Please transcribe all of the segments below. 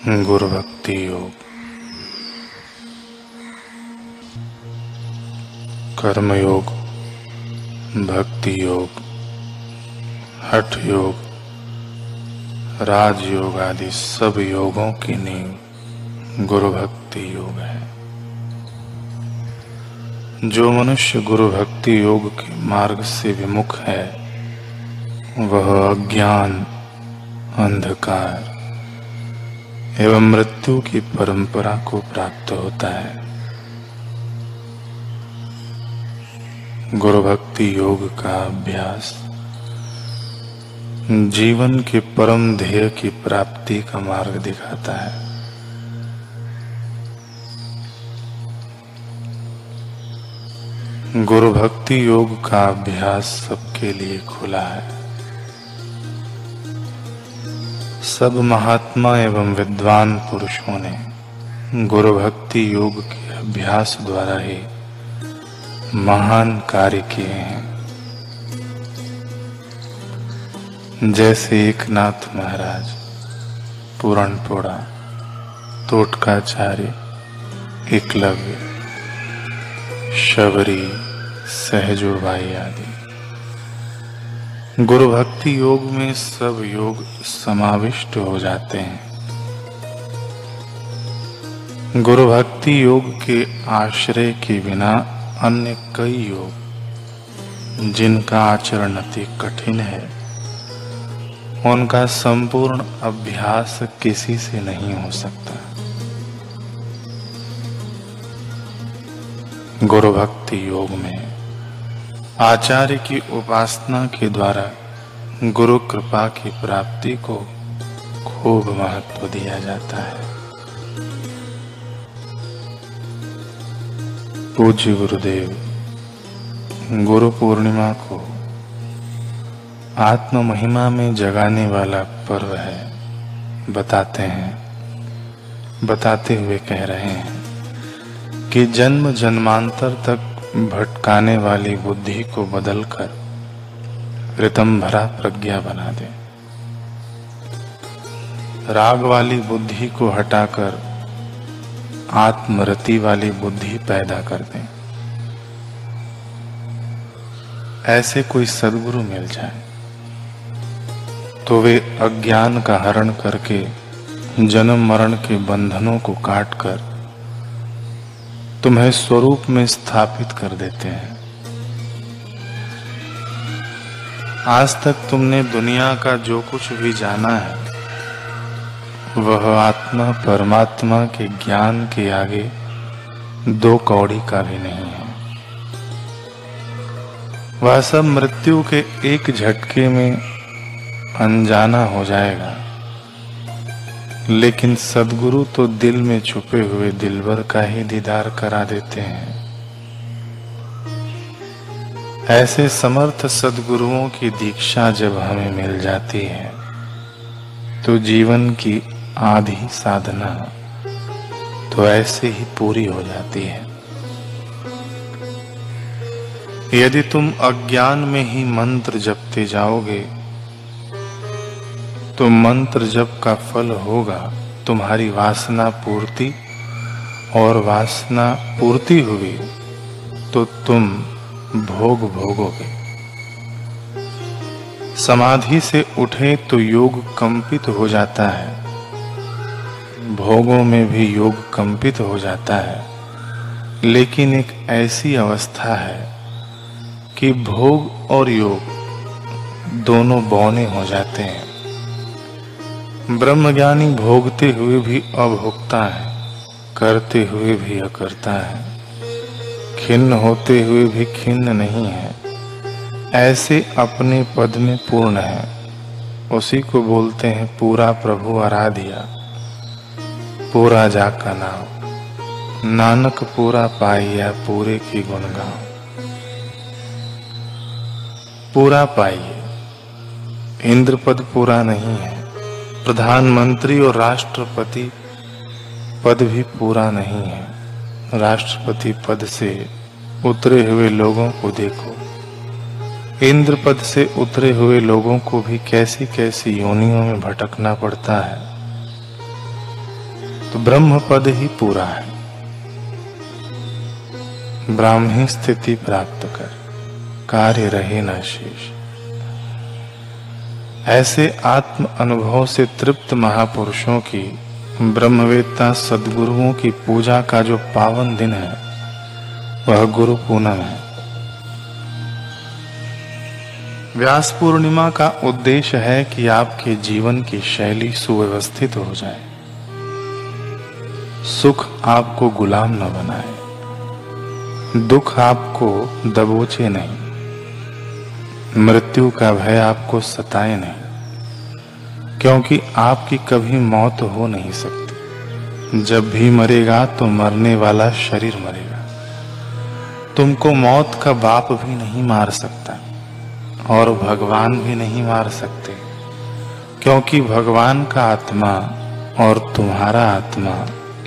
गुरु भक्ति योग, कर्म योग, भक्ति योग, हठ योग, राजयोग आदि सब योगों की नींव गुरु भक्ति योग है। जो मनुष्य गुरु भक्ति योग के मार्ग से विमुख है वह अज्ञान, अंधकार एवं मृत्यु की परंपरा को प्राप्त होता है। गुरु भक्ति योग का अभ्यास जीवन के परम ध्येय की प्राप्ति का मार्ग दिखाता है। गुरु भक्ति योग का अभ्यास सबके लिए खुला है। सब महात्मा एवं विद्वान पुरुषों ने गुरु भक्ति योग के अभ्यास द्वारा ही महान कार्य किए हैं। जैसे एकनाथ महाराज, पूरणपोड़ा, तोटकाचार्य, एकलव्य, शबरी, सहजोबाई आदि। गुरु भक्ति योग में सब योग समाविष्ट हो जाते हैं। गुरु भक्ति योग के आश्रय के बिना अन्य कई योग जिनका आचरण अति कठिन है उनका संपूर्ण अभ्यास किसी से नहीं हो सकता। गुरु भक्ति योग में आचार्य की उपासना के द्वारा गुरु कृपा की प्राप्ति को खूब महत्व दिया जाता है। पूज्य गुरुदेव गुरु पूर्णिमा को आत्म महिमा में जगाने वाला पर्व है बताते हुए कह रहे हैं कि जन्म जन्मांतर तक भटकाने वाली बुद्धि को बदलकर ऋतंभरा प्रज्ञा बना दे। राग वाली बुद्धि को हटाकर आत्मरति वाली बुद्धि पैदा कर दे। ऐसे कोई सद्गुरु मिल जाए तो वे अज्ञान का हरण करके जन्म मरण के बंधनों को काटकर तुम्हें स्वरूप में स्थापित कर देते हैं। आज तक तुमने दुनिया का जो कुछ भी जाना है वह आत्मा परमात्मा के ज्ञान के आगे दो कौड़ी का भी नहीं है। वह सब मृत्यु के एक झटके में अनजाना हो जाएगा। लेकिन सद्गुरु तो दिल में छुपे हुए दिलवर का ही दीदार करा देते हैं। ऐसे समर्थ सद्गुरुओं की दीक्षा जब हमें मिल जाती है तो जीवन की आधी साधना तो ऐसे ही पूरी हो जाती है। यदि तुम अज्ञान में ही मंत्र जपते जाओगे तो मंत्र जप का फल होगा तुम्हारी वासना पूर्ति, और वासना पूर्ति हुई तो तुम भोग भोगोगे। समाधि से उठे तो योग कंपित हो जाता है, भोगों में भी योग कंपित हो जाता है। लेकिन एक ऐसी अवस्था है कि भोग और योग दोनों बौने हो जाते हैं। ब्रह्मज्ञानी भोगते हुए भी अभोक्ता है, करते हुए भी अकर्ता है, खिन्न होते हुए भी खिन्न नहीं है। ऐसे अपने पद में पूर्ण है। उसी को बोलते हैं पूरा प्रभु आराध्या, पूरा जाका नाम, नानक पूरा पाइया पूरे की गुण गाओ। पूरा पाइए। इंद्र पद पूरा नहीं है, प्रधानमंत्री और राष्ट्रपति पद भी पूरा नहीं है। राष्ट्रपति पद से उतरे हुए लोगों को देखो, इंद्र पद से उतरे हुए लोगों को भी कैसी कैसी योनियों में भटकना पड़ता है। तो ब्रह्म पद ही पूरा है। ब्राह्मी स्थिति प्राप्त कर, कार्य रहे न शेष। ऐसे आत्म अनुभव से तृप्त महापुरुषों की, ब्रह्मवेत्ता सद्गुरुओं की पूजा का जो पावन दिन है वह गुरु पूनम है। व्यास पूर्णिमा का उद्देश्य है कि आपके जीवन की शैली सुव्यवस्थित हो जाए, सुख आपको गुलाम न बनाए, दुख आपको दबोचे नहीं, मृत्यु का भय आपको सताए नहीं, क्योंकि आपकी कभी मौत हो नहीं सकती। जब भी मरेगा तो मरने वाला शरीर मरेगा। तुमको मौत का बाप भी नहीं मार सकता और भगवान भी नहीं मार सकते, क्योंकि भगवान का आत्मा और तुम्हारा आत्मा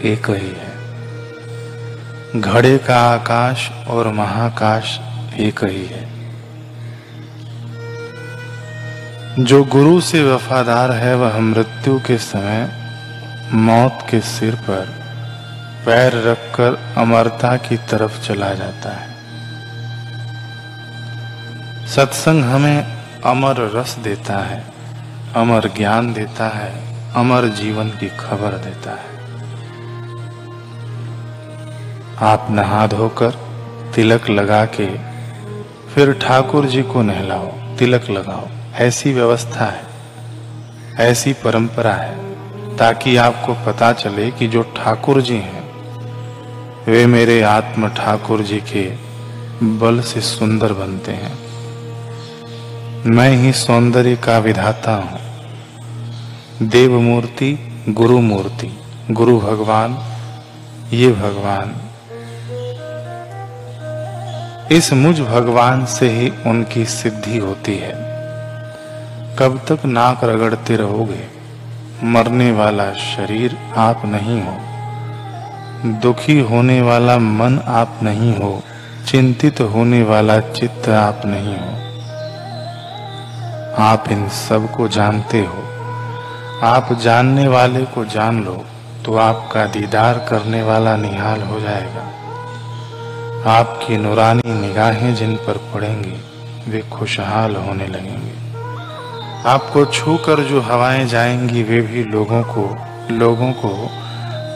एक ही है। घड़े का आकाश और महाकाश एक ही है। जो गुरु से वफादार है वह मृत्यु के समय मौत के सिर पर पैर रखकर अमरता की तरफ चला जाता है। सत्संग हमें अमर रस देता है, अमर ज्ञान देता है, अमर जीवन की खबर देता है। आप नहा धोकर तिलक लगा के फिर ठाकुर जी को नहलाओ, तिलक लगाओ। ऐसी व्यवस्था है, ऐसी परंपरा है, ताकि आपको पता चले कि जो ठाकुर जी हैं वे मेरे आत्म ठाकुर जी के बल से सुंदर बनते हैं। मैं ही सौंदर्य का विधाता हूँ। देव मूर्ति, गुरु मूर्ति, गुरु भगवान, ये भगवान, इस मुझ भगवान से ही उनकी सिद्धि होती है। कब तक नाक रगड़ते रहोगे? मरने वाला शरीर आप नहीं हो, दुखी होने वाला मन आप नहीं हो, चिंतित होने वाला चित्त आप नहीं हो। आप इन सब को जानते हो। आप जानने वाले को जान लो तो आपका दीदार करने वाला निहाल हो जाएगा। आपकी नूरानी निगाहें जिन पर पड़ेंगी वे खुशहाल होने लगेंगे। आपको छूकर जो हवाएं जाएंगी वे भी लोगों को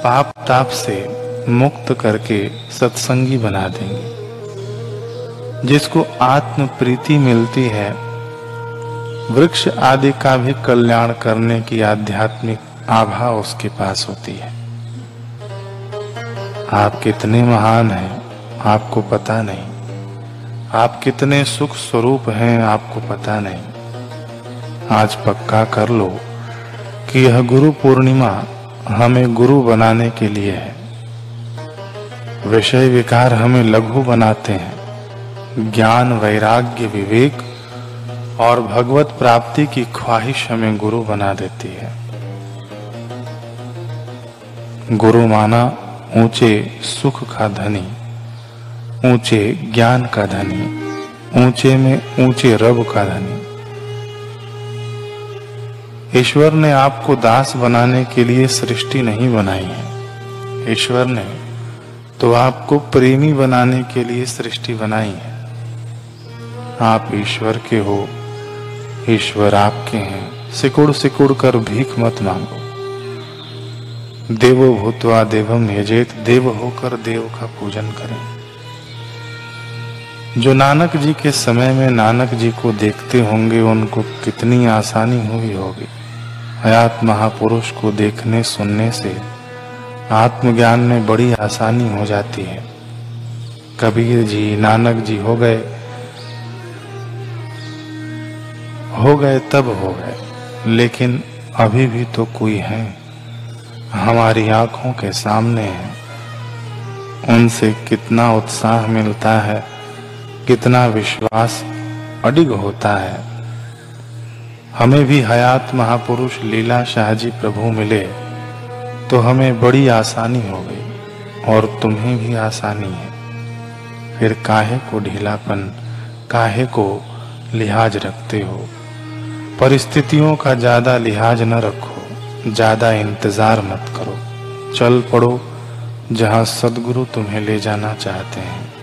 पाप ताप से मुक्त करके सत्संगी बना देंगे। जिसको आत्म प्रीति मिलती है, वृक्ष आदि का भी कल्याण करने की आध्यात्मिक आभा उसके पास होती है। आप कितने महान हैं आपको पता नहीं, आप कितने सुख स्वरूप हैं आपको पता नहीं। आज पक्का कर लो कि यह गुरु पूर्णिमा हमें गुरु बनाने के लिए है। विषय विकार हमें लघु बनाते हैं, ज्ञान, वैराग्य, विवेक और भगवत प्राप्ति की ख्वाहिश हमें गुरु बना देती है। गुरु माना ऊंचे सुख का धनी, ऊंचे ज्ञान का धनी, ऊंचे में ऊंचे रब का धनी। ईश्वर ने आपको दास बनाने के लिए सृष्टि नहीं बनाई है। ईश्वर ने तो आपको प्रेमी बनाने के लिए सृष्टि बनाई है। आप ईश्वर के हो, ईश्वर आपके हैं। सिकुड़ सिकुड़ कर भीख मत मांगो। देवो भूत्वा देवम यजेत, देव होकर देव का पूजन करें। जो नानक जी के समय में नानक जी को देखते होंगे उनको कितनी आसानी हुई होगी। हयात महापुरुष को देखने सुनने से आत्मज्ञान में बड़ी आसानी हो जाती है। कबीर जी, नानक जी हो गए तब हो गए, लेकिन अभी भी तो कोई है, हमारी आंखों के सामने है। उनसे कितना उत्साह मिलता है, कितना विश्वास अडिग होता है। हमें भी हयात महापुरुष लीला शाह जी प्रभु मिले तो हमें बड़ी आसानी हो गई, और तुम्हें भी आसानी है। फिर काहे को ढीलापन, काहे को लिहाज रखते हो? परिस्थितियों का ज्यादा लिहाज न रखो, ज्यादा इंतजार मत करो। चल पड़ो जहाँ सद्गुरु तुम्हें ले जाना चाहते हैं।